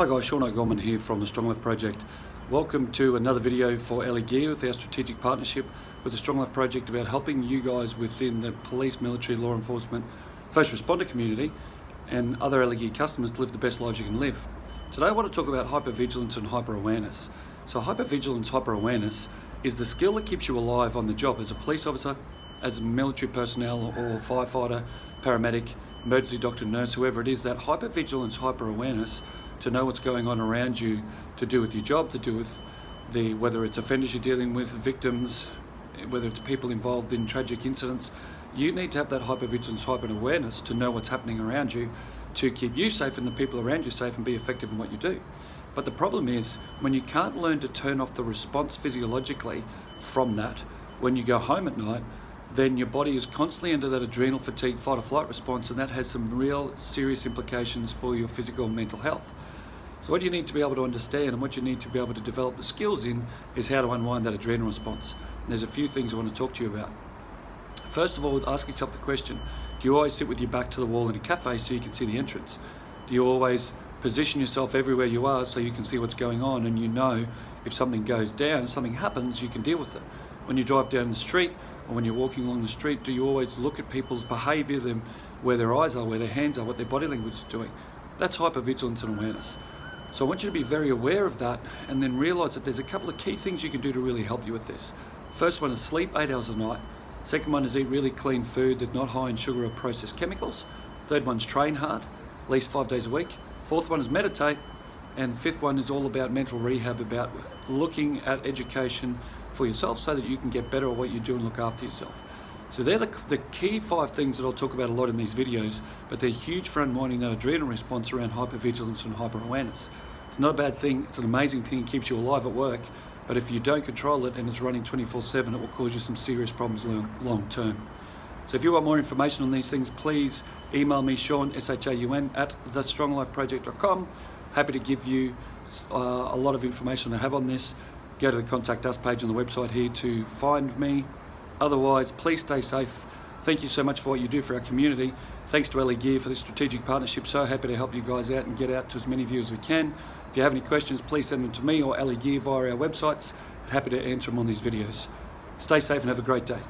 Hi guys, Sean O'Gorman here from the Strong Life Project. Welcome to another video for Ellie Gear with our strategic partnership with the Strong Life Project about helping you guys within the police, military, law enforcement, first responder community and other Ellie Gear customers to live the best lives you can live. Today I want to talk about hyper vigilance and hyper awareness. So hyper vigilance, hyper awareness is the skill that keeps you alive on the job as a police officer, as a military personnel or firefighter, paramedic, emergency doctor, nurse, whoever it is. That hyper vigilance, hyper awareness to know what's going on around you, to do with your job, to do with whether it's offenders you're dealing with, victims, whether it's people involved in tragic incidents. You need to have that hyper vigilance, hyper awareness to know what's happening around you, to keep you safe and the people around you safe and be effective in what you do. But the problem is when you can't learn to turn off the response physiologically from that, when you go home at night, then your body is constantly under that adrenal fatigue, fight or flight response, and that has some real serious implications for your physical and mental health. So what you need to be able to understand and what you need to be able to develop the skills in is how to unwind that adrenal response. And there's a few things I want to talk to you about. First of all, ask yourself the question, do you always sit with your back to the wall in a cafe so you can see the entrance? Do you always position yourself everywhere you are so you can see what's going on and you know if something goes down, if something happens, you can deal with it? When you drive down the street or when you're walking along the street, do you always look at people's behaviour, where their eyes are, where their hands are, what their body language is doing? That's hypervigilance and awareness. So I want you to be very aware of that and then realise that there's a couple of key things you can do to really help you with this. First one is sleep 8 hours a night. Second one is eat really clean food that's not high in sugar or processed chemicals. Third one's train hard, at least 5 days a week. Fourth one is meditate. And the fifth one is all about mental rehab, about looking at education for yourself so that you can get better at what you do and look after yourself. So they're the key 5 things that I'll talk about a lot in these videos, but they're huge for unwinding that adrenal response around hypervigilance and hyper-awareness. It's not a bad thing, it's an amazing thing, it keeps you alive at work, but if you don't control it and it's running 24/7, it will cause you some serious problems long term. So if you want more information on these things, please email me, Sean, SHAUN, at thestronglifeproject.com. Happy to give you a lot of information I have on this. Go to the Contact Us page on the website here to find me. Otherwise, please stay safe. Thank you so much for what you do for our community. Thanks to Ellie Gear for the strategic partnership. So happy to help you guys out and get out to as many of you as we can. If you have any questions, please send them to me or Ellie Gear via our websites. I'm happy to answer them on these videos. Stay safe and have a great day.